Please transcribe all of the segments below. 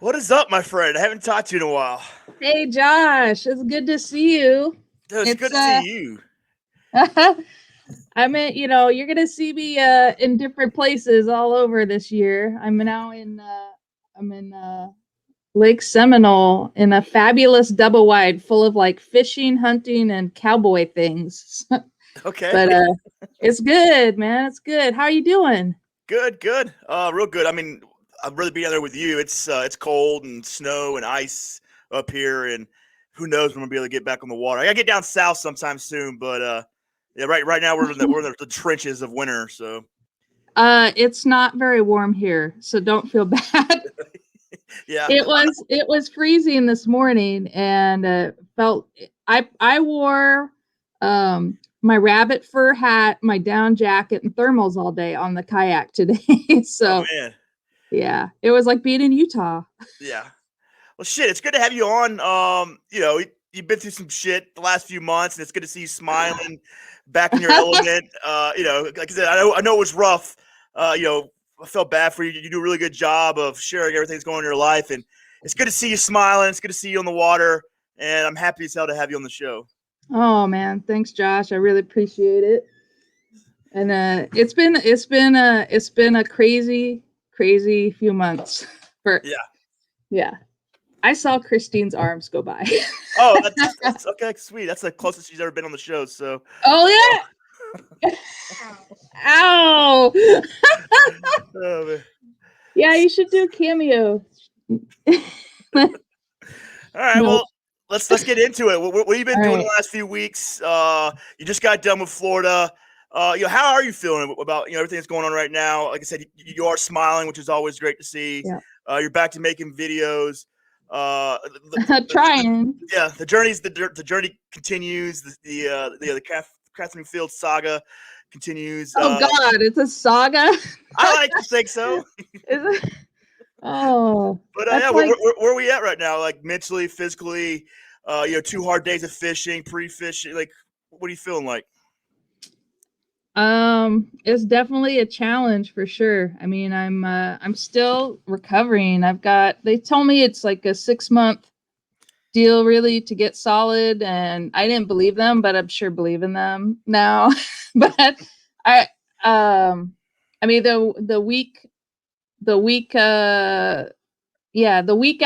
What is up, my friend? I haven't talked to you in a while. Hey Josh, it's good to see you. Dude, it's It's good to see you. I mean, you're gonna see me in different places all over this year. I'm in Lake Seminole in a fabulous double wide full of like fishing, hunting, and cowboy things. Okay. But it's good, man. It's good. How you doing? Good, good. Real good. I mean, I'd rather be out there with you. It's cold and snow and ice up here, and who knows when we'll be able to get back on the water. I gotta get down south sometime soon, but yeah, right now we're in the trenches of winter. So It's not very warm here, so don't feel bad. yeah. It was freezing this morning and felt I wore my rabbit fur hat, my down jacket and thermals all day on the kayak today. Oh So, man. yeah, it was like being in Utah. Yeah. Well, shit, it's good to have you on. You've been through some shit the last few months, and it's good to see you smiling, back in your element. Like I said, I know it was rough. I felt bad for you. You do a really good job of sharing everything that's going on in your life, and it's good to see you smiling. It's good to see you on the water, and I'm happy as hell to have you on the show. Oh man, thanks Josh. I really appreciate it. And it's been a crazy few months for Yeah. yeah. I saw Christine's arms go by. Oh, that's okay. Sweet. That's the closest she's ever been on the show. So, Oh yeah. Ow. oh, man. Yeah, you should do a cameo. All right, No. well, let's get into it. What have you been All doing right. the last few weeks? You just got done with Florida. How are you feeling about everything that's going on right now? Like I said, you are smiling, which is always great to see. Yeah. You're back to making videos. The Trying. yeah, the journey continues. The Catherine Field saga continues. Oh God, it's a saga. I like to think so. Is it? Oh, But yeah, that's where, like where, where are we at right now? Like mentally, physically, 2 hard days of fishing, pre-fishing. Like, what are you feeling like? it's definitely a challenge for sure. I mean, I'm still recovering. They told me it's like a 6 month deal really to get solid, and I didn't believe them, but I'm sure believing them now. But I um I mean the week yeah, the week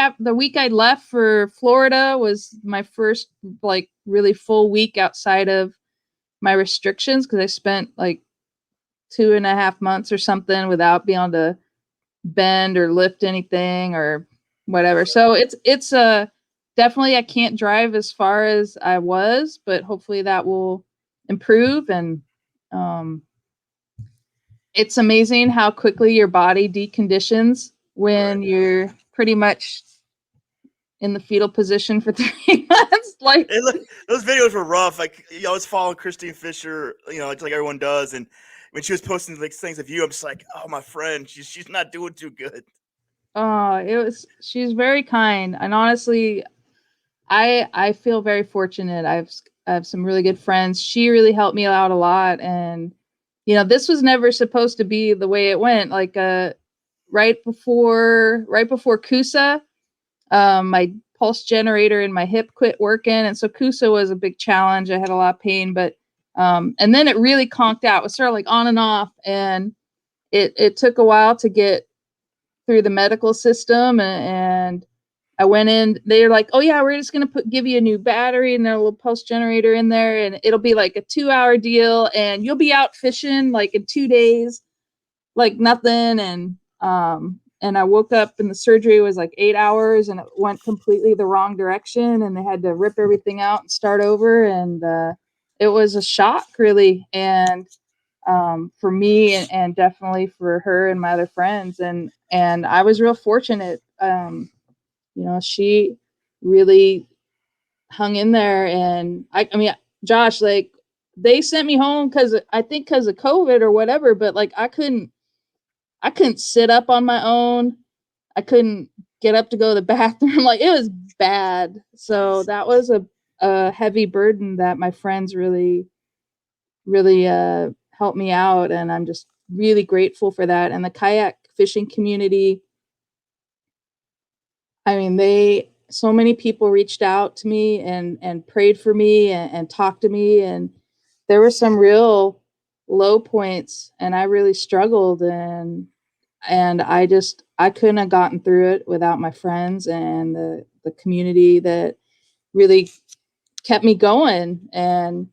I left for Florida was my first like really full week outside of my restrictions because I spent like 2.5 months or something without being able to bend or lift anything or whatever. So it's definitely I can't drive as far as I was, but hopefully that will improve. And um, it's amazing how quickly your body deconditions Right. when you're pretty much in the fetal position for 3 months. Like, Those videos were rough. Like, I was following Christine Fisher, it's like everyone does, and when she was posting like things of you, I'm just like, oh, my friend, she's not doing too good. she's very kind, and honestly, I feel very fortunate. I have some really good friends. She really helped me out a lot, and this was never supposed to be the way it went. Like right before Kusa, my pulse generator in my hip quit working, and so Kusa was a big challenge. I had a lot of pain, but and then it really conked out. It was sort of like on and off, and it took a while to get through the medical system, and I went in. They're like, "Oh yeah, we're just gonna give you a new battery and a little pulse generator in there, and it'll be like a 2 hour deal, and you'll be out fishing like in 2 days, like nothing." And I woke up and the surgery was like 8 hours, and it went completely the wrong direction, and they had to rip everything out and start over, and it was a shock, really, and for me, and definitely for her and my other friends, and I was real fortunate. She really hung in there, and I mean, Josh, like they sent me home because of COVID or whatever, but like I couldn't sit up on my own. I couldn't get up to go to the bathroom. Like it was bad. So Jeez. that was a heavy burden that my friends really helped me out, and I'm just really grateful for that. And the kayak fishing community I mean, so many people reached out to me and prayed for me and talked to me, and there were some real low points, and I really struggled, and I couldn't have gotten through it without my friends and the community that really kept me going. And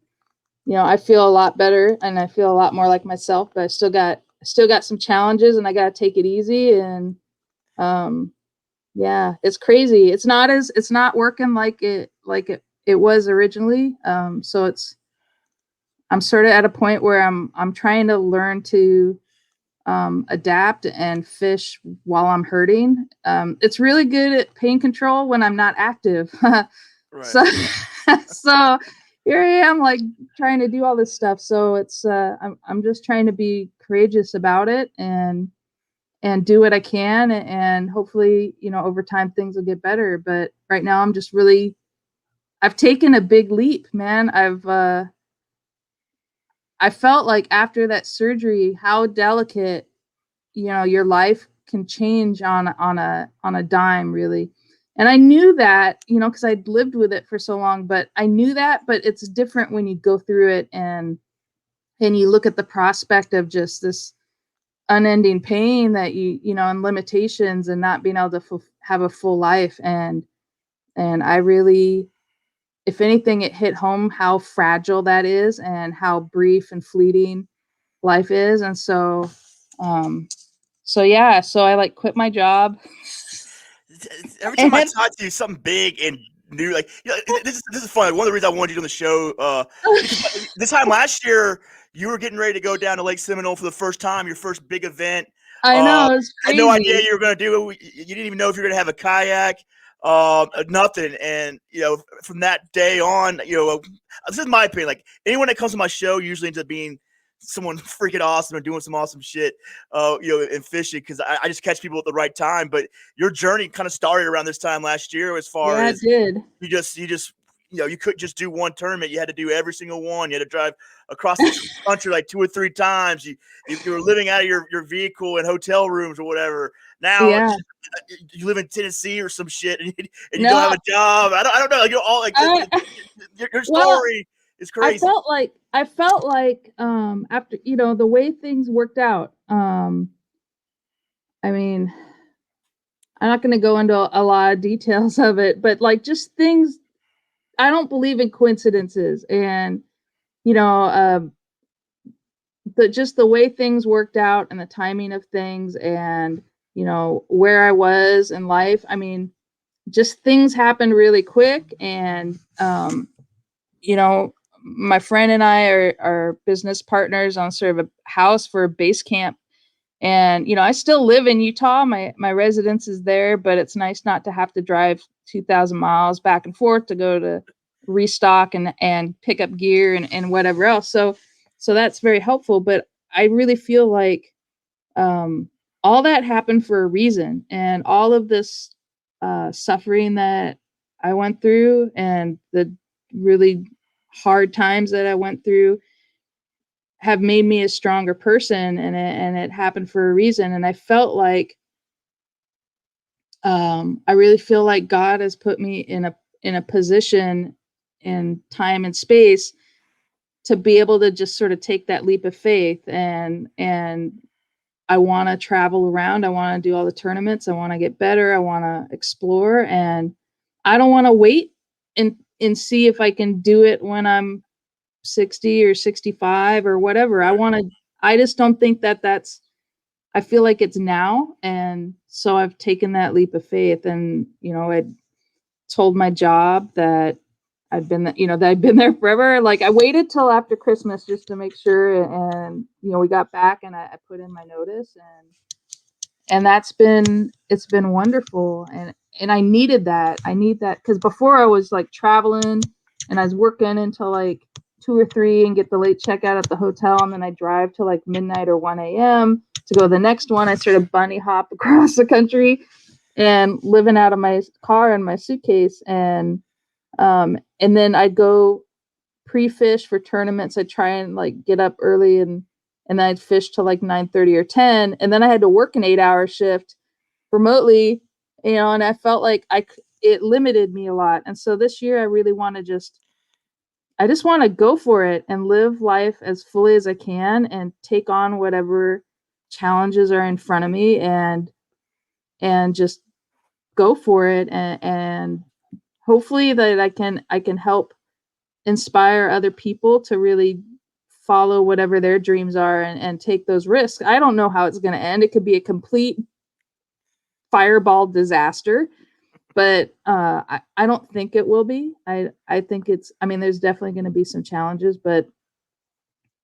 I feel a lot better and I feel a lot more like myself, but I still got some challenges, and I got to take it easy. And um yeah, it's crazy. It's not working like it was originally. So I'm sort of at a point where I'm trying to learn to adapt and fish while I'm hurting. It's really good at pain control when I'm not active. Right. So so here I am, like, trying to do all this stuff. So I'm just trying to be courageous about it and do what I can, and hopefully, over time things will get better. But right now I've taken a big leap, man. I felt like after that surgery how delicate, your life can change on a dime, really. And I knew that, because I'd lived with it for so long. But I knew that, but it's different when you go through it, and you look at the prospect of just this unending pain that and limitations, and not being able to have a full life. And I really, if anything, it hit home how fragile that is and how brief and fleeting life is. And um yeah, so I, like, quit my job. Every time I And talk to you, something big and new, like, this is funny. One of the reasons I wanted you on the show, because this time last year you were getting ready to go down to Lake Seminole for the first time, your first big event. I Uh, know, it's had no idea crazy. you were going to do it. You didn't even know if you were going to have a kayak, nothing. And from that day on, this is my opinion. Like, anyone that comes to my show usually ends up being someone freaking awesome and doing some awesome shit, in fishing, because I just catch people at the right time. But your journey kind of started around this time last year, as far Yeah, it as did. you just you couldn't just do one tournament. You had to do every single one. You had to drive across the country like 2 or 3 times. You were living out of your vehicle in hotel rooms or whatever. Now Yeah. you live in Tennessee or some shit, and you don't have No, a job. I don't know. Like, all like I your well, story is crazy. I felt like, after, the way things worked out. I mean, I'm not going to go into a lot of details of it, but, like, just things. I don't believe in coincidences, and you know, the way things worked out and the timing of things, and where I was in life. I mean, just things happened really quick. And you know my friend and I are business partners on sort of a house for a base camp. And I still live in Utah. My residence is there, but it's nice not to have to drive 2,000 miles back and forth to go to restock and pick up gear and whatever else. So that's very helpful. But I really feel like, um, all that happened for a reason, and all of this suffering that I went through, and the really hard times that I went through, have made me a stronger person, and it happened for a reason. And I felt like, I really feel like God has put me in a position in time and space to be able to just sort of take that leap of faith. And I want to travel around. I want to do all the tournaments. I want to get better. I want to explore, and I don't want to wait and see if I can do it when I'm 60 or 65 or whatever. Right. I just don't think that that's I feel like it's now. And so I've taken that leap of faith. And I told my job that I'd been there forever. Like, I waited till after Christmas just to make sure. And we got back, and I put in my notice. And it's been wonderful. And I needed that. I need that, because before I was, like, traveling, and I was working until like 2 or 3 and get the late checkout at the hotel, and then I drive till like midnight or 1 a.m. to go to the next one. I sort of bunny hop across the country and living out of my car and my suitcase. And then I'd go pre-fish for tournaments. I'd try and, like, get up early, and then I'd fish till like 9:30 or 10, and then I had to work an 8-hour shift remotely. and I felt like it limited me a lot. And so this year I really want to I just want to go for it and live life as fully as I can and take on whatever challenges are in front of me, and just go for it, and hopefully that I can help inspire other people to really follow whatever their dreams are, and take those risks. I don't know how it's going to end. It could be a complete fireball disaster, but I don't think it will be. I think I mean, there's definitely going to be some challenges, but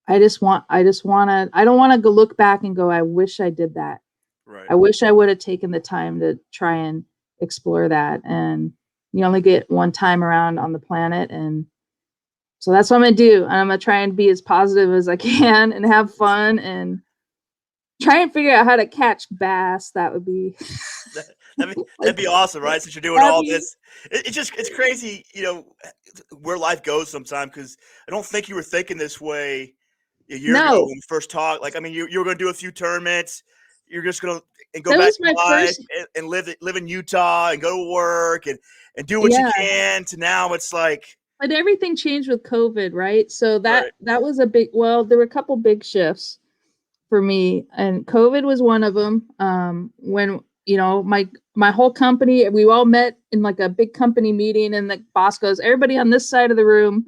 I just want to, I don't want to go look back and go, I wish I did that. Right. I wish I would have taken the time to try and explore that. And you only get one time around on the planet. And so that's what I'm going to do. And I'm going to try and be as positive as I can and have fun and try and figure out how to catch bass. That would be That, that'd like, be awesome, right? Since you're doing that'd all be, this, it's crazy, where life goes sometimes. Because I don't think you were thinking this way a year ago no, when we first talked. Like, I mean, you were going to do a few tournaments. You're just going to and go that back was to my life first, and live in Utah and go to work and do what you yeah. can. To now, it's like, But everything changed with COVID, right? So right, that was a big, well, there were a couple big shifts for me, and COVID was one of them. When my whole company, we all met in like a big company meeting, and the boss goes, everybody on this side of the room,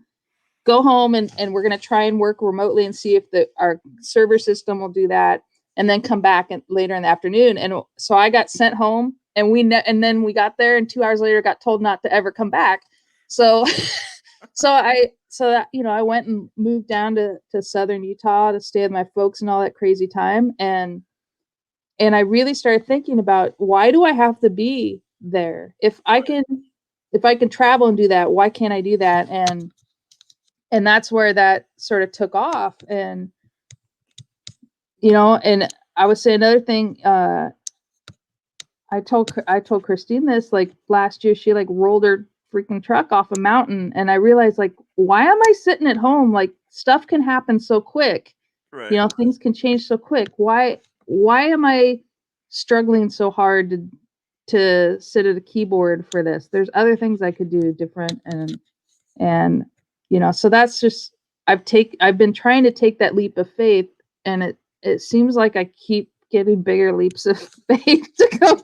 go home, and we're going to try and work remotely and see if our server system will do that, and then come back later in the afternoon. And so I got sent home, and and then we got there, and 2 hours later got told not to ever come back. So so that, I went and moved down to southern Utah to stay with my folks and all that crazy time. And I really started thinking about, why do I have to be there? If I can travel and do that, why can't I do that? And that's where that sort of took off. And I would say another thing, I told Christine this, like, last year. She like rolled her freaking truck off a mountain, and I realized, like, why am I sitting at home? Like, stuff can happen so quick. right. Things can change so quick. Why am I struggling so hard to sit at a keyboard for this? There's other things I could do different. And so that's just, I've been trying to take that leap of faith, and it seems like I keep getting bigger leaps of faith to go.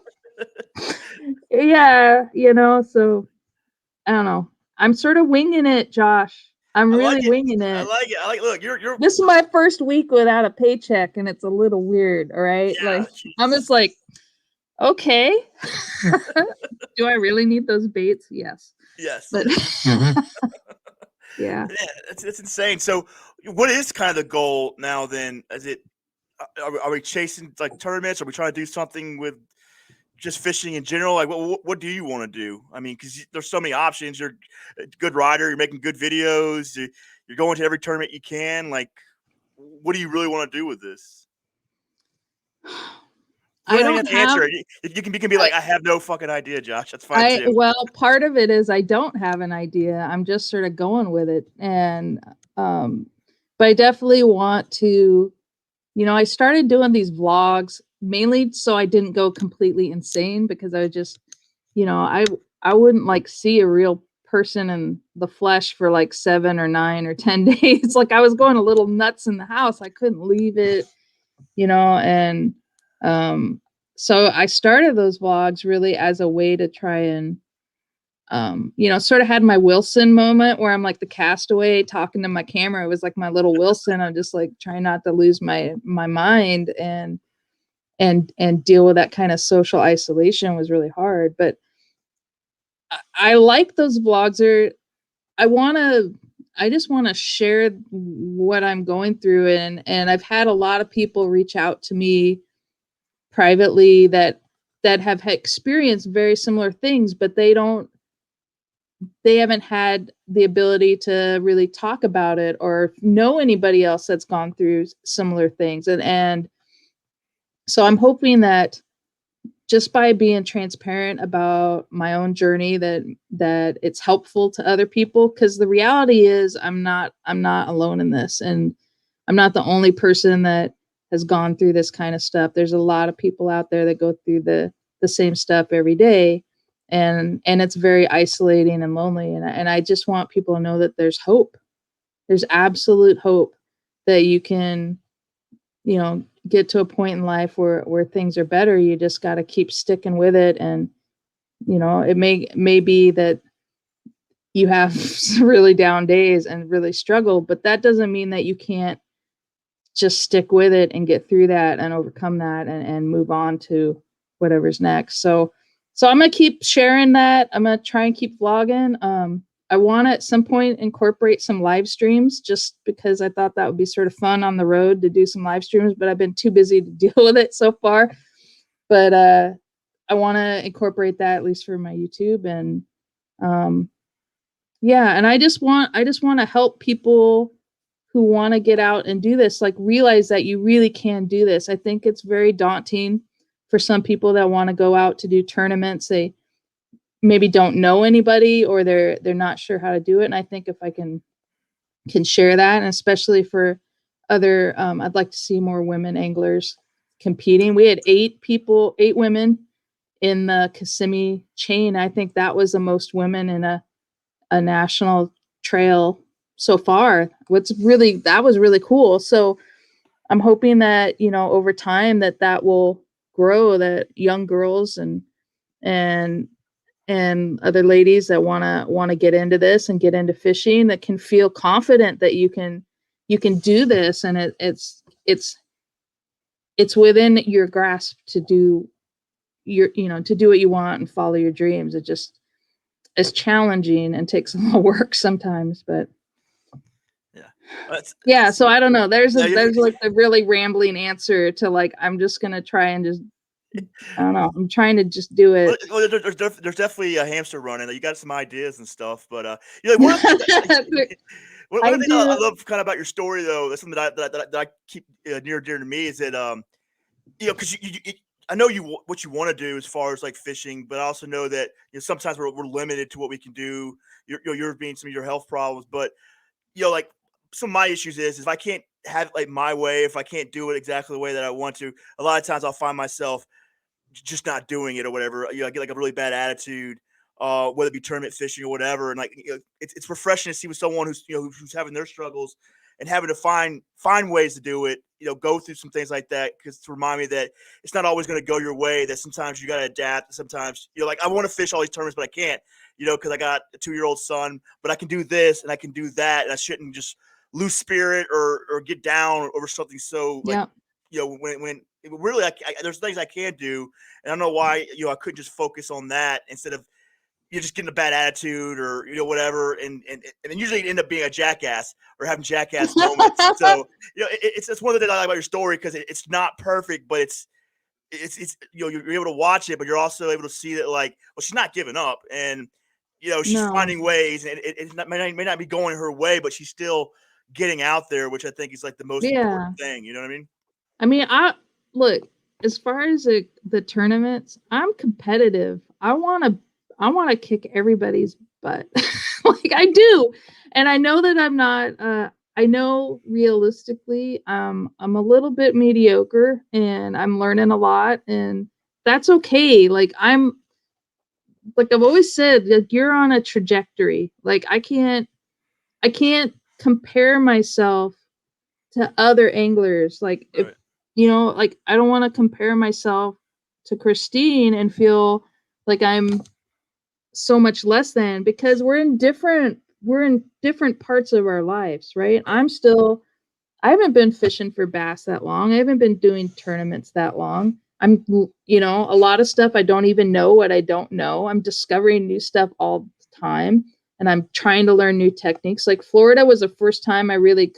Yeah, so I don't know. I'm sort of winging it, Josh. I'm I like really it. winging I it. like it. I like. Look, you're. This is my first week without a paycheck, and it's a little weird, all right? Yeah, Like, I'm just like, okay. Do I really need those baits? Yes. yes, But yes. yeah. Yeah, it's insane. So, what is kind of the goal now? Then, is it are we chasing like tournaments? Are we trying to do something with just fishing in general? Like, what do you want to do? I mean, because there's so many options. You're a good rider. You're making good videos. You're going to every tournament you can. Like, what do you really want to do with this? You I don't even don't have to have answer it. You can be I like, I have no fucking idea, Josh. That's fine too. well, part of it is I don't have an idea. I'm just sort of going with it. And but I definitely want to, I started doing these vlogs mainly so I didn't go completely insane, because I was just, I wouldn't like see a real person in the flesh for like 7 or 9 or 10 days. Like, I was going a little nuts in the house. I couldn't leave it, and um so I started those vlogs really as a way to try and sort of had my Wilson moment where I'm like the castaway talking to my camera. It was like my little Wilson. I'm just like trying not to lose my mind, and deal with that kind of social isolation was really hard. But I like those vlogs. I want to I just want to share what I'm going through, and I've had a lot of people reach out to me privately that have experienced very similar things, but they haven't had the ability to really talk about it or know anybody else that's gone through similar things. And so I'm hoping that just by being transparent about my own journey, that it's helpful to other people, because the reality is I'm not alone in this, and I'm not the only person that has gone through this kind of stuff. There's a lot of people out there that go through the the same stuff every day, and it's very isolating and lonely. And I just want people to know that there's hope. There's absolute hope that you can, get to a point in life where things are better. You just got to keep sticking with it. And it may be that you have really down days and really struggle, but that doesn't mean that you can't just stick with it and get through that and overcome that and move on to whatever's next. So I'm gonna keep sharing that. I'm gonna try and keep vlogging. I want to at some point incorporate some live streams, just because I thought that would be sort of fun on the road to do some live streams, but I've been too busy to deal with it so far. But I want to incorporate that at least for my YouTube. And yeah, and I just want to help people who want to get out and do this, like, realize that you really can do this. I think it's very daunting for some people that want to go out to do tournaments. They maybe don't know anybody, or they're not sure how to do it. And I think if I can share that, and especially for other, I'd like to see more women anglers competing. We had 8 women in the Kissimmee chain. I think that was the most women in a national trail so far. That was really cool. So I'm hoping that, over time that will grow, that young girls and other ladies that want to get into this and get into fishing, that can feel confident that you can do this, and it's within your grasp to do to do what you want and follow your dreams. It just is challenging and takes a lot of work sometimes, but yeah. So I don't know. There's like a really rambling answer to, like, I'm just gonna try and just, I don't know. I'm trying to just do it. Well, there's definitely a hamster running. You got some ideas and stuff, but one of the things one of the things I love kind of about your story, though, that's something that I keep near and dear to me, is that because I know what you want to do as far as like fishing, but I also know that sometimes we're limited to what we can do. Yours being some of your health problems, but like some of my issues is if I can't have it like my way, if I can't do it exactly the way that I want to, a lot of times I'll find myself just not doing it or whatever. I get like a really bad attitude, whether it be tournament fishing or whatever. And like, it's refreshing to see with someone who's who's having their struggles and having to find ways to do it. Go through some things like that, because to remind me that it's not always going to go your way. That sometimes you got to adapt. Sometimes like, I want to fish all these tournaments, but I can't. Because I got a 2-year-old son, but I can do this and I can do that, and I shouldn't just lose spirit or get down over something. So like, when really there's things I can do, and I don't know why I couldn't just focus on that instead of just getting a bad attitude or whatever, and then usually end up being a jackass or having jackass moments. So it's one of the things I like about your story, because it's not perfect, but it's you're able to watch it, but you're also able to see that, like, well, she's not giving up, and she's finding ways, and it may not be going her way, but she's still getting out there, which I think is like the most important thing. You know what I mean? I mean, look, as far as the tournaments, I'm competitive. I want to kick everybody's butt. Like, I do. And I know that I'm not, I know realistically, I'm a little bit mediocre, and I'm learning a lot, and that's okay. Like, I've always said, like, you're on a trajectory. Like, I can't compare myself to other anglers. Like, if like, I don't want to compare myself to Christine and feel like I'm so much less than, because we're in different parts of our lives, right? I haven't been fishing for bass that long. I haven't been doing tournaments that long. I'm a lot of stuff I don't even know what I don't know. I'm discovering new stuff all the time, and I'm trying to learn new techniques. Like, Florida was the first time I really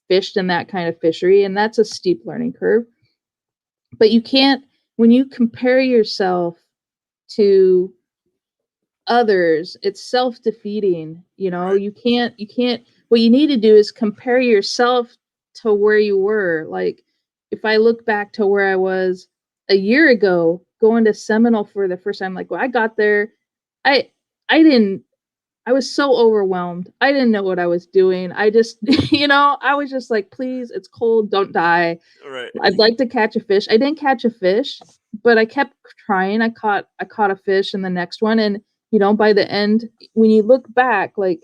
fished in that kind of fishery, and that's a steep learning curve. But you can't, when you compare yourself to others, it's self-defeating. You can't what you need to do is compare yourself to where you were. Like, if I look back to where I was a year ago going to Seminole for the first time, like, when I got there, I was so overwhelmed. I didn't know what I was doing. I just, I was just like, please, it's cold, don't die. Right. I'd like to catch a fish. I didn't catch a fish, but I kept trying. I caught a fish in the next one, and by the end, when you look back, like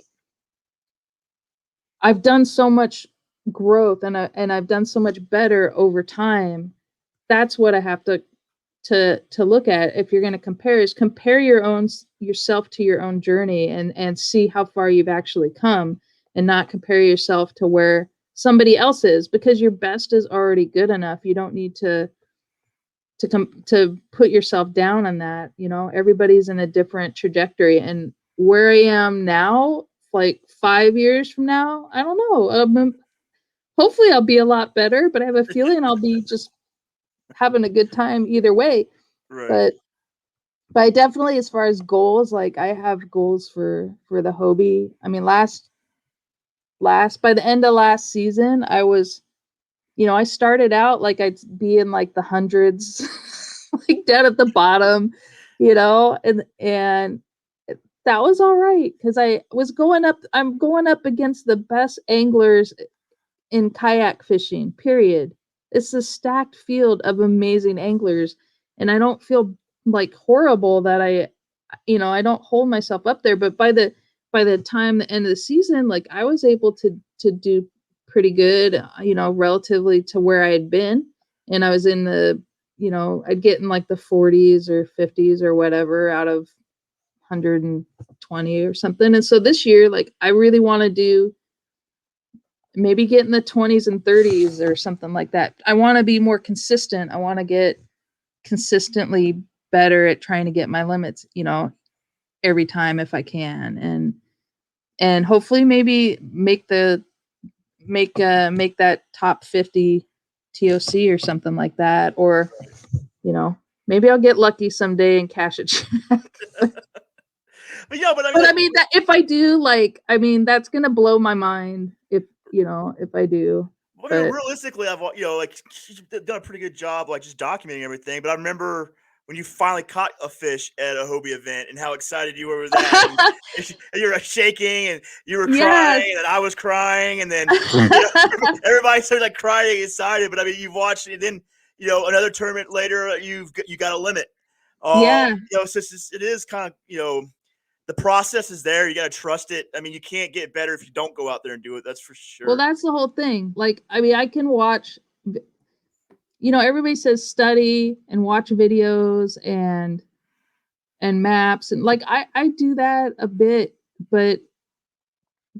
I've done so much growth, and I've done so much better over time. That's what I have to look at if you're going to compare, is compare yourself to your own journey, and see how far you've actually come, and not compare yourself to where somebody else is, because your best is already good enough. You don't need to put yourself down on that. Everybody's in a different trajectory, and where I am now, like 5 years from now, I don't know. Hopefully I'll be a lot better, but I have a feeling I'll be just having a good time either way. Right. But I definitely, as far as goals, like I have goals for the Hobie. I mean, last by the end of last season, I started out like I'd be in like the hundreds, like down at the bottom, and that was all right, because I'm going up against the best anglers in kayak fishing, period. It's a stacked field of amazing anglers, and I don't feel like horrible that I don't hold myself up there. But by the time the end of the season, like I was able to do pretty good, relatively to where I had been. And I was in I'd get in like the 40s or 50s or whatever out of 120 or something. And so this year, like I really want to do, maybe get in the 20s and 30s or something like that. I want to be more consistent. I want to get consistently better at trying to get my limits, every time if I can, and hopefully maybe make that top 50 TOC or something like that, or you know maybe I'll get lucky someday and cash a check. But yeah, but I mean, But I like, mean, that if I do, like, I mean, that's gonna blow my mind if I do. I mean, But realistically, like she's done a pretty good job, like just documenting everything. But I remember when you finally caught a fish at a Hobie event and how excited you were with that, and, and you were shaking and you were yes. crying and I was crying, and then you know everybody started like crying excited. But I mean, you've watched it, and then another tournament later, you got a limit. Yeah. So it is kind of the process is there. You got to trust it. I mean, you can't get better if you don't go out there and do it. That's for Well, sure. that's the whole thing. Like, I mean, I can watch, everybody says study and watch videos and maps, and like I do that a bit, but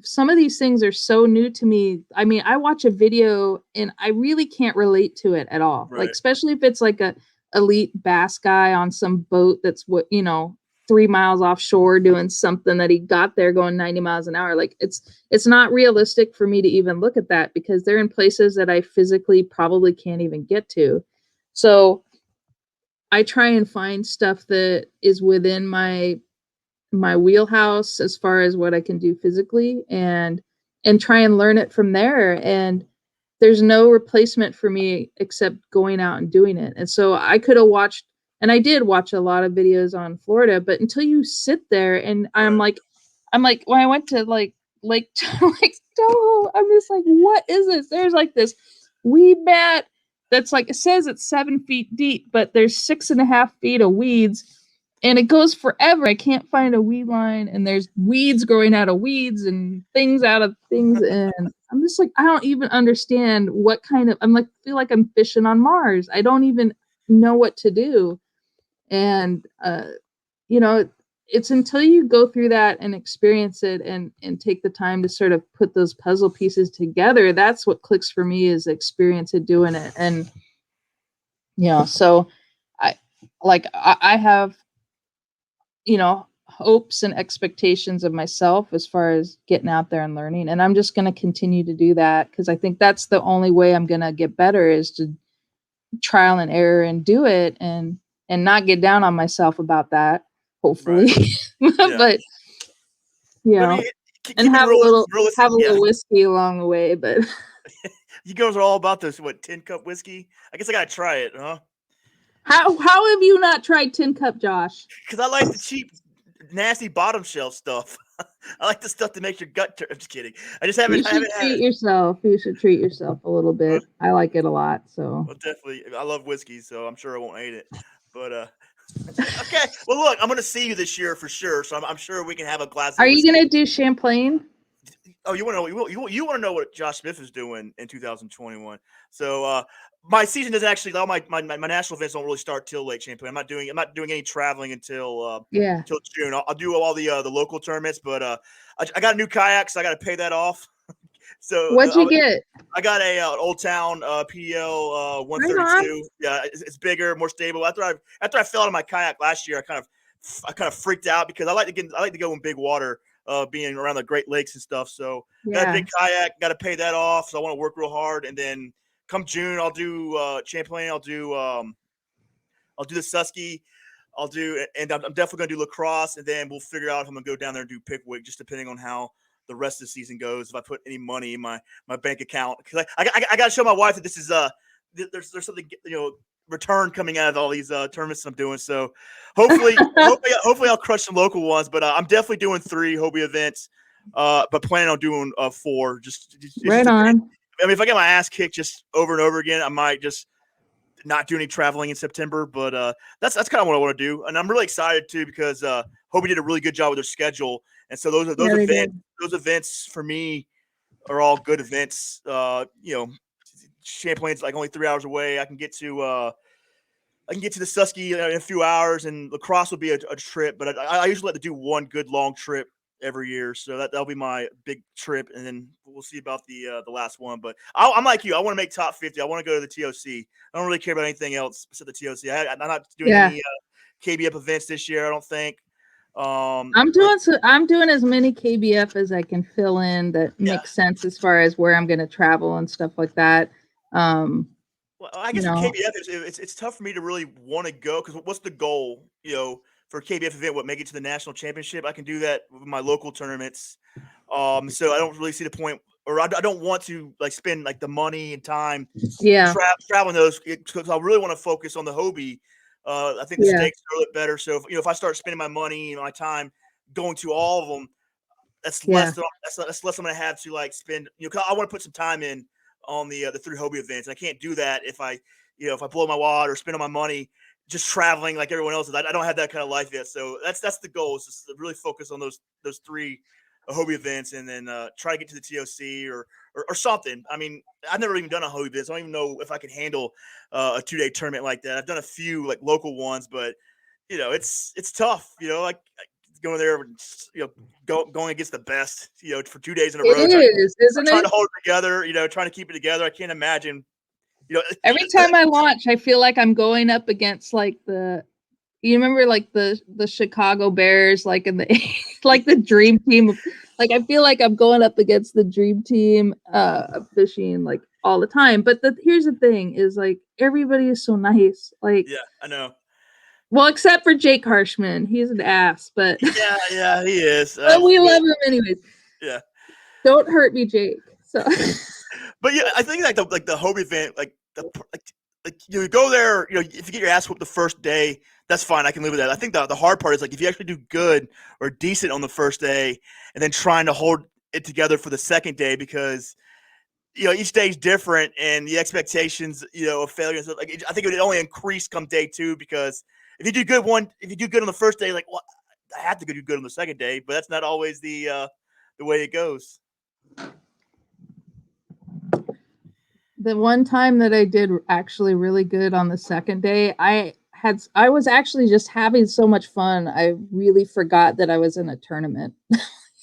some of these things are so new to me. I mean, I watch a video and I really can't relate to it at all. Like, Right. especially if it's like a elite bass guy on some boat that's 3 miles offshore doing something that he got there going 90 miles an hour. Like, it's not realistic for me to even look at that, because they're in places that I physically probably can't even get to. So I try and find stuff that is within my wheelhouse as far as what I can do physically, and try and learn it from there. And there's no replacement for me except going out and doing it. And so I could have watched, and I did watch a lot of videos on Florida, but until you sit there, and I'm Right. like when I went to like Lake Lake Tahoe, I'm just like, what is this? There's like this weed mat that's like, it says it's 7 feet deep, but there's 6.5 feet of weeds, and it goes forever. I can't find a weed line, and there's weeds growing out of weeds and things out of things, and I'm just like, I don't even understand what kind of, I'm like, feel like I'm fishing on Mars. I don't even know what to do. And you know, it's until you go through that and experience it, and take the time to sort of put those puzzle pieces together, that's what clicks for me, is experience of doing it. And so I have hopes and expectations of myself as far as getting out there and learning, and I'm just going to continue to do that, because I think that's the only way I'm going to get better, is to trial and error and do it, and not get down on myself about that, hopefully. Right. Yeah. But you But I know mean, and keeping realistic. have a Yeah. little whiskey along the way. But You girls are all about this. What, 10 cup whiskey? I guess I gotta try it, huh? how have you not tried Tin Cup, Josh? Because I like the cheap, nasty bottom shelf stuff. I like the stuff that makes your gut turn. I'm just kidding. You I should haven't had treat it. yourself. You should treat yourself a little Well, bit. I like it a lot. So well, definitely. I love whiskey, so I'm sure I won't hate it. But okay. Well, look, I'm gonna see you this year for sure. So I'm sure we can have a glass Are of you whiskey. gonna do Champlain? Oh, you want to know? You want to know what Josh Smith is doing in 2021? So my season doesn't actually. All my national events don't really start till late Champlain. I'm not doing any traveling until Yeah. till June. I'll do all the local tournaments, but I got a new kayak, so I got to pay that off. So What'd you get? I got a Old Town PL Right on. 132. Yeah, it's bigger, more stable. After I fell out of my kayak last year, I kind of freaked out because I like to go in big water, being around the Great Lakes and stuff. So got a Yeah. big kayak, got to pay that off. So I want to work real hard, and then come June, I'll do Champlain. I'll do the Susky. And I'm definitely going to do lacrosse, and then we'll figure out if I'm going to go down there and do Pickwick, just depending on how the rest of the season goes. If I put any money in my bank account, because I got to show my wife that this is there's something return coming out of all these tournaments I'm doing. So hopefully I'll crush some local ones, but I'm definitely doing 3 Hobie events, but planning on doing 4. It's just Right depending. on. I mean, if I get my ass kicked just over and over again, I might just not do any traveling in September, but that's kind of what I want to do, and I'm really excited too because Hobie did a really good job with their schedule, and so Yeah, they did. those events for me are all good events. Champlain's like only 3 hours away. I can get to the Susky in a few hours, and lacrosse will be a trip. But I usually like to do one good long trip every year, so that'll be my big trip, and then we'll see about the last one. But I'm like you, I want to make top 50. I want to go to the TOC. I don't really care about anything else except the TOC. I'm not doing Yeah. any KBF events this year. I don't think. I'm doing as many KBF as I can fill in that Yeah. makes sense as far as where I'm going to travel and stuff like that. Um, Well, I you guess with know, KBF, it's tough for me to really want to go because what's the goal? For a KBF event, what make it to the national championship? I can do that with my local tournaments. So I don't really see the point, or I don't want to like spend like the money and time yeah, traveling those because I really want to focus on the Hobie. I think the yeah, stakes are a little bit better. So if I start spending my money and my time going to all of them, yeah, that's less I'm gonna have to like spend. 'Cause I want to put some time in on the 3 Hobie events, and I can't do that if I blow my wad or spend all my money just traveling like everyone else is. I don't have that kind of life yet, so that's the goal is just to really focus on those 3 Hobie events, and then try to get to the TOC or something. I mean, I've never even done a Hobie event, so I don't even know if I can handle a 2-day tournament like that. I've done a few like local ones, but it's tough. Like going there, going against the best, for 2 days in a it row, is, isn't trying to it? hold it together, trying to keep it together. I can't imagine, Every time I launch, I feel like I'm going up against like you remember like the Chicago Bears, like in the like the dream team of, like I feel like I'm going up against the dream team of fishing like all the time. But here's the thing is like everybody is so nice. Like, yeah, I know. well, except for Jake Harshman. He's an ass, but Yeah, he is. but we love him anyways. Yeah, Don't hurt me, Jake. So but yeah, I think like the Hobie event, like you go there, if you get your ass whooped the first day, that's fine. I can live with that. I think the hard part is like if you actually do good or decent on the first day, and then trying to hold it together for the second day because each day is different, and the expectations, of failure. So like, I think it would only increase come day 2 because if you do good on the first day, like, well, I have to do good on the second day, but that's not always the way it goes. the one time that I did actually really good on the second day, I was actually just having so much fun. I really forgot that I was in a tournament.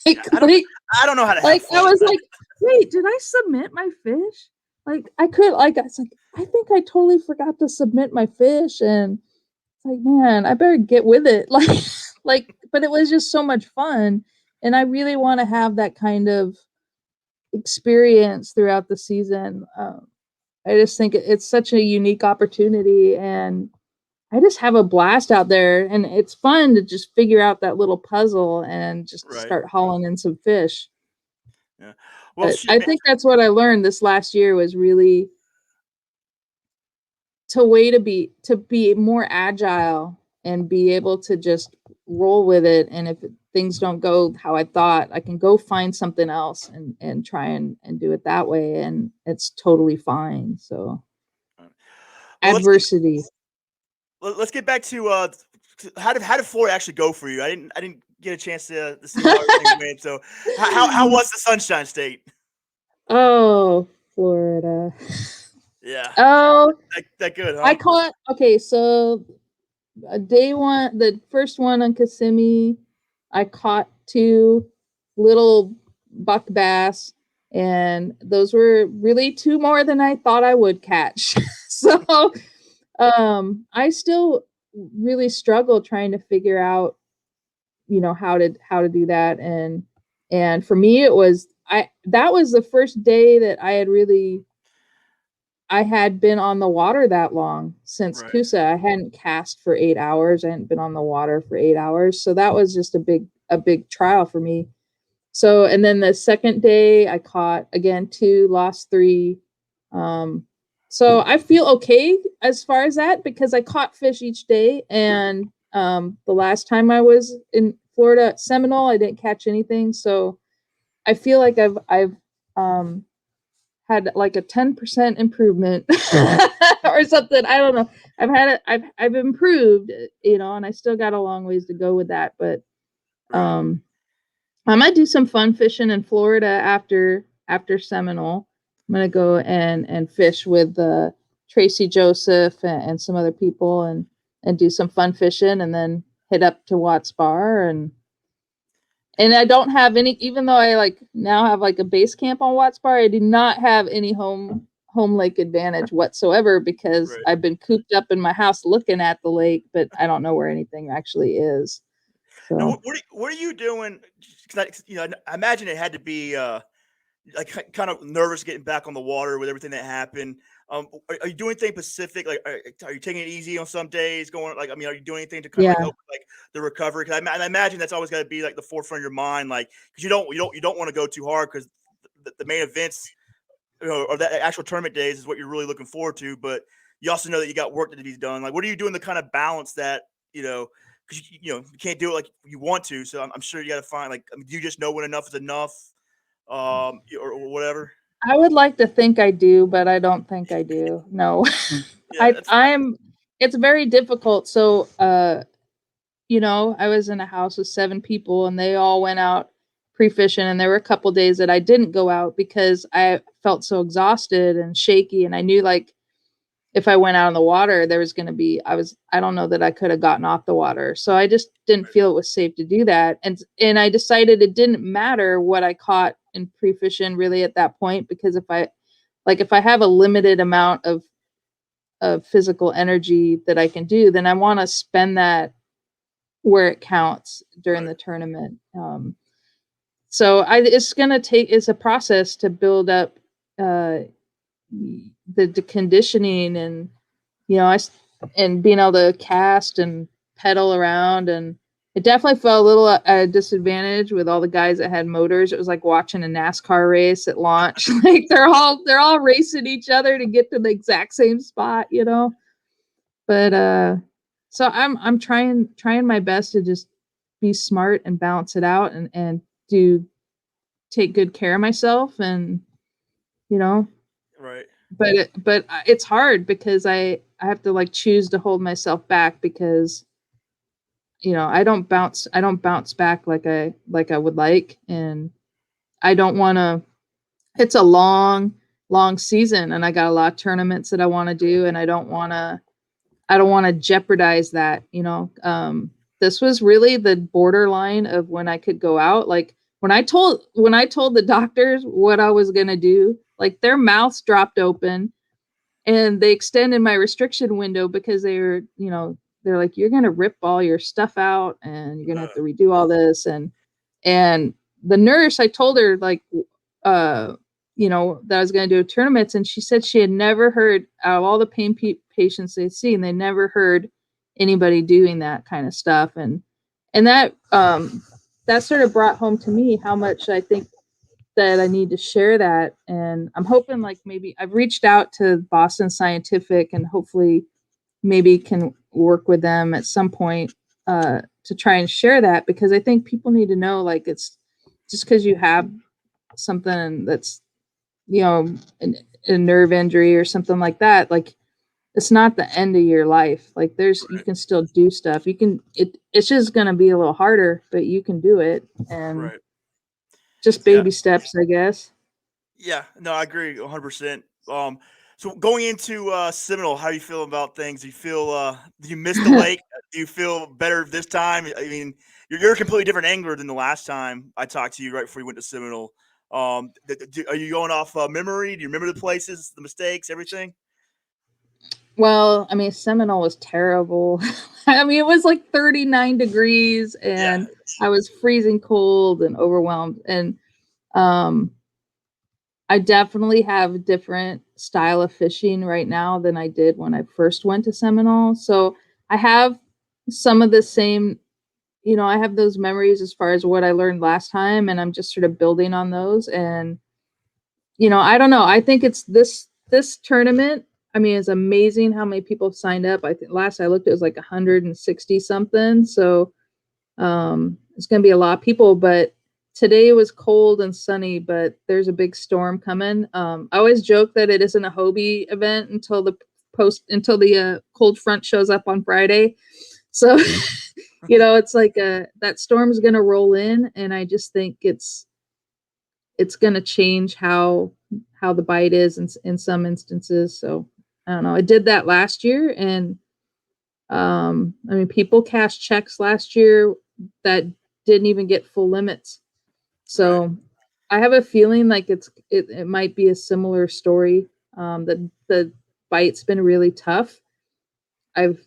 Yeah, I don't know how to have Like I fun. was like, wait, did I submit my fish? Like I could like I was like, I think I totally forgot to submit my fish, and it's like, man, I better get with it. But it was just so much fun, and I really want to have that kind of experience throughout the season. I just think it's such a unique opportunity, and I just have a blast out there, and it's fun to just figure out that little puzzle and just Right. start hauling in some fish. Yeah. Well, But shit, I man. think that's what I learned this last year was really to be more agile and be able to just roll with it. And if things don't go how I thought, I can go find something else and try and do it that way. And it's totally fine. So Well, adversity. let's get back to how did Florida actually go for you? I didn't get a chance to see how everything went. So how was the Sunshine State? Oh, Florida. Yeah, Oh, that good, I huh? caught. Okay, so day one, the first one on Kissimmee, I caught two little buck bass, and those were really two more than I thought I would catch. So, I still really struggle trying to figure out, how to do that, and for me, it was I that was the first day that I had been on the water that long since Right, Kusa. I hadn't cast for 8 hours. I hadn't been on the water for 8 hours. So that was just a big trial for me. So and then the second day I caught again 2, lost 3. Um so I feel okay as far as that because I caught fish each day, and the last time I was in Florida at Seminole, I didn't catch anything. So I feel like I've um had like a 10% improvement or something. I don't know. I've improved, and I still got a long ways to go with that. But right. um, I might do some fun fishing in Florida after Seminole. I'm gonna go and fish with Tracy Joseph and some other people and do some fun fishing, and then hit up to Watts Bar, and I don't have any, even though I like now have like a base camp on Watts Bar, I do not have any home lake advantage whatsoever because Right. I've been cooped up in my house looking at the lake, but I don't know where anything actually is. Now, So what are you doing? 'Cause I imagine it had to be like kind of nervous getting back on the water with everything that happened. Are you doing anything specific? Like, are you taking it easy on some days? Going like, I mean, are you doing anything to kind of like yeah, help with, like the recovery? Because I imagine that's always got to be like the forefront of your mind, like because you don't want to go too hard because the main events, or the actual tournament days is what you're really looking forward to. But you also know that you got work to be done. Like, what are you doing to kind of balance that? Because you can't do it like you want to. So I'm sure you got to find like, I mean, do you just know when enough is enough, or whatever? I would like to think I do, but I don't think I do. No. Yeah, I that's I'm it's very difficult. So I was in a house with 7 people and they all went out pre-fishing, and there were a couple days that I didn't go out because I felt so exhausted and shaky, and I knew like if I went out on the water there was going to be I don't know that I could have gotten off the water. So I just didn't feel it was safe to do that. And I decided it didn't matter what I caught in pre-fishing really at that point, because if I have a limited amount of physical energy that I can do, then I want to spend that where it counts during right, the tournament. So it's a process to build up uh, the conditioning, and and being able to cast and pedal around. And it definitely felt a little at a disadvantage with all the guys that had motors. It was like watching a NASCAR race at launch. Like they're all racing each other to get to the exact same spot. But so I'm trying my best to just be smart and balance it out, and do take good care of myself, and you know right, but it's hard because I have to like choose to hold myself back, because I don't bounce back like I would like, and I don't want to. It's a long season, and I got a lot of tournaments that I want to do, and I don't want to jeopardize that. This was really the borderline of when I could go out. Like when I told the doctors what I was going to do, like their mouths dropped open, and they extended my restriction window because they're like, you're going to rip all your stuff out and you're going to have to redo all this. And the nurse, I told her like, that I was going to do tournaments, and she said she had never heard, out of all the patients they'd seen, they never heard anybody doing that kind of stuff. And that sort of brought home to me how much I think that I need to share that. And I'm hoping like maybe I've reached out to Boston Scientific, and hopefully maybe can work with them at some point to try and share that, because I think people need to know, like, it's just because you have something that's, you know, a nerve injury or something like that, like it's not the end of your life. Like you Right. can still do stuff. It's just going to be a little harder, but you can do it. And Right. just Yeah. baby steps, I guess. Yeah. No, I agree 100%. So going into Seminole, how you feel about things? Do you feel do you miss the lake? Do you feel better this time? I mean, you're a completely different angler than the last time I talked to you right before you went to Seminole. Are you going off memory? Do you remember the places, the mistakes, everything? Well, I mean, Seminole was terrible. I mean, it was like 39 degrees Yeah. and I was freezing cold and overwhelmed. And um, I definitely have a different style of fishing right now than I did when I first went to Seminole. So I have some of the same, I have those memories as far as what I learned last time, and I'm just sort of building on those. And I don't know. I think it's this tournament. I mean, it's amazing how many people have signed up. I think last I looked, it was like 160 something. So it's going to be a lot of people. But today was cold and sunny, but there's a big storm coming. I always joke that it isn't a Hobie event until the cold front shows up on Friday. So it's like that storm's going to roll in, and I just think it's going to change how the bite is in some instances. So I don't know. I did that last year, and I mean, people cashed checks last year that didn't even get full limits. Right. So I have a feeling like it might be a similar story. The bite's been really tough. I've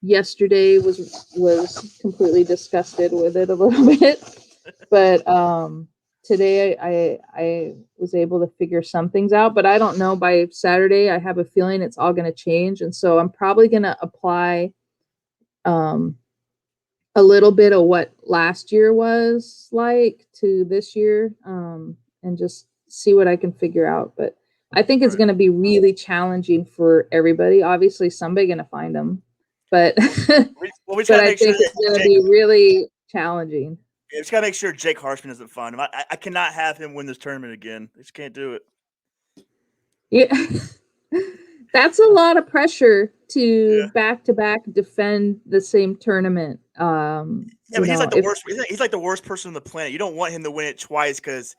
yesterday was completely disgusted with it a little bit, but today I was able to figure some things out. But I don't know, by Saturday I have a feeling it's all going to change, and so I'm probably going to apply um a little bit of what last year was like to this year, and just see what I can figure out. But I think it's Right. going to be really challenging for everybody. Obviously, somebody going to find them, but We just but gotta I make sure think it's that going to Jake. be really challenging. Yeah, we just gotta make sure Jake Harshman doesn't find him. I cannot have him win this tournament again. I just can't do it. Yeah, that's a lot of pressure Yeah. to back defend the same tournament. Yeah, but he's like the If worst. He's like the worst person on the planet. You don't want him to win it twice because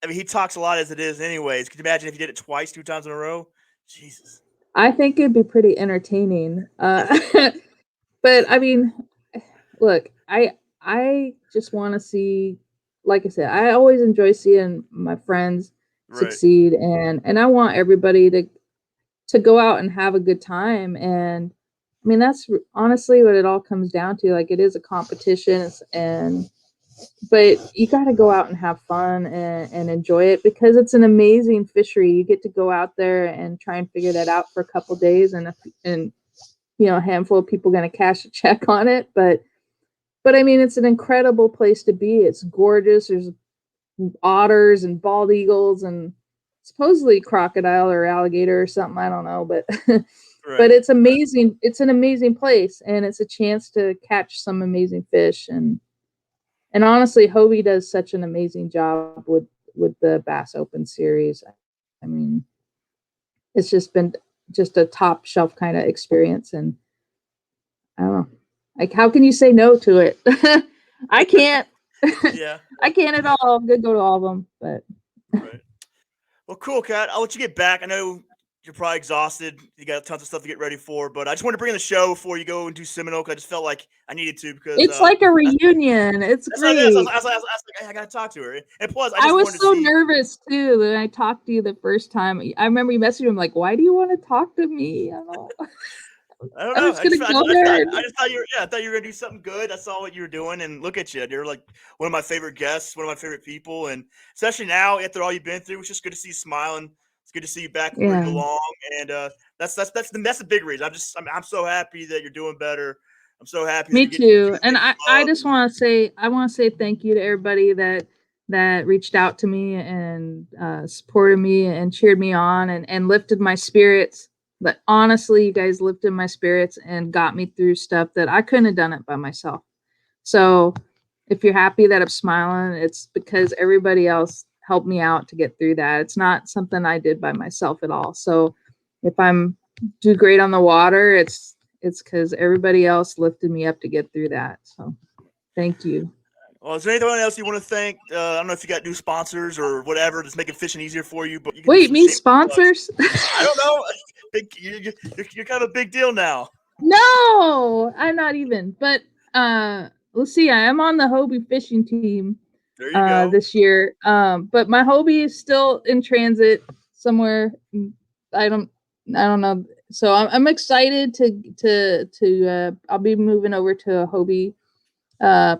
I mean he talks a lot as it is, anyways. Could you imagine if he did it twice, 2 times in a row? Jesus. I think it'd be pretty entertaining. But I mean, look, I just want to see, like I said, I always enjoy seeing my friends Right. succeed, and I want everybody to go out and have a good time. And I mean, that's honestly what it all comes down to. Like, it is a competition, and but you got to go out and have fun and enjoy it, because it's an amazing fishery. You get to go out there and try and figure that out for a couple days, and a handful of people going to cash a check on it. But I mean, it's an incredible place to be. It's gorgeous. There's otters and bald eagles and supposedly crocodile or alligator or something. I don't know, but but Right. it's amazing. It's an amazing place, and it's a chance to catch some amazing fish. And honestly, Hobie does such an amazing job with the Bass Open series. I mean, it's just been just a top shelf kind of experience, and I don't know. Like, how can you say no to it? I can't. Yeah. I can't at all. I'm gonna go to all of them, but Right. Well, cool, Kat. I'll let you get back. I know you're probably exhausted. You got tons of stuff to get ready for, but I just wanted to bring in the show before you go and do Seminole. 'Cause I just felt like I needed to because it's like a reunion. It's that's how it is. great. I was like, "Hey, I gotta talk to her." And plus, I I just was wanted to so see. nervous too when I talked to you the first time. I remember you messaging him like, "Why do you want to talk to me?" I don't know. I don't I'm know. just gonna go there. I just thought you were. Yeah, I thought you were gonna do something good. I saw what you were doing, and look at you. You're like one of my favorite guests, one of my favorite people, and especially now after all you've been through, it's just good to see you smiling. It's good to see you back where you Yeah, belong, and that's the big reason. I'm so happy that you're doing better. I'm so happy that me you're getting the too. things And that you I love. just want to say thank you to everybody that reached out to me and supported me and cheered me on and lifted my spirits. But honestly, you guys lifted my spirits and got me through stuff that I couldn't have done it by myself. So if you're happy that I'm smiling, it's because everybody else helped me out to get through that. It's not something I did by myself at all. So if I'm do great on the water, it's because everybody else lifted me up to get through that. So thank you. Well, is there anyone else you want to thank? I don't know if you got new sponsors or whatever that's making fishing easier for you, but you can do Wait, some me shameless plugs. sponsors? I don't know. Big, you're kind of a big deal now. No, I'm not even. But let's see. I am on the Hobie fishing team There you go. this year. But my Hobie is still in transit somewhere. I don't I don't know. So I'm excited to I'll be moving over to a Hobie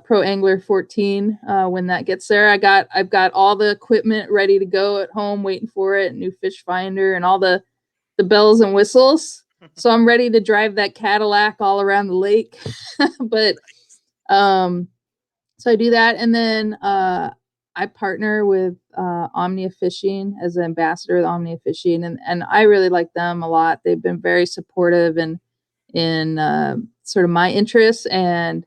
Pro Angler 14 when that gets there. I've got all the equipment ready to go at home waiting for it, new fish finder and all the bells and whistles. So I'm ready to drive that Cadillac all around the lake. But so I do that, and then I partner with Omnia Fishing as an ambassador of Omnia Fishing, and I really like them a lot. They've been very supportive in sort of my interests, and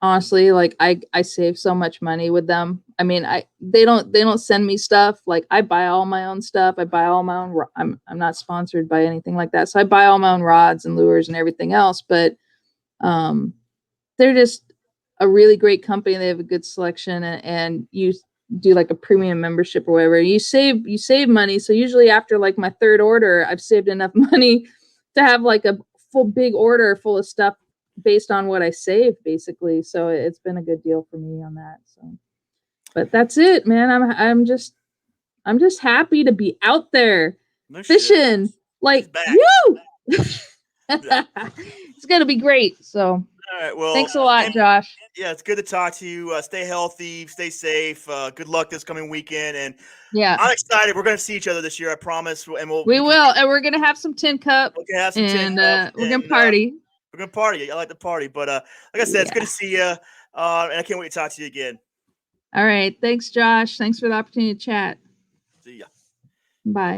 honestly, like I save so much money with them. I mean, they don't send me stuff. Like I buy all my own stuff. I buy all my own. I'm not sponsored by anything like that, so I buy all my own rods and lures and everything else. But um, they're just a really great company. They have a good selection, and you do like a premium membership or whatever. You save money. So usually after like my third order, I've saved enough money to have like a full big order full of stuff based on what I saved, basically. So it's been a good deal for me on that. So, but that's it, man. I'm just happy to be out there No shit. fishing. She's Like, back. woo! Yeah. It's gonna be great. So All right. Well, thanks a lot, man, Josh. yeah, it's good to talk to you. Stay healthy, stay safe. Good luck this coming weekend, and Yeah, I'm excited. We're going to see each other this year, I promise. And we will, and we're gonna have some tin cup, we can have some tin and cups, we're gonna and party. we're gonna party. I like to party, but like I said, it's good to Yeah. see you, and I can't wait to talk to you again. All right. Thanks, Josh. Thanks for the opportunity to chat. See ya. Bye.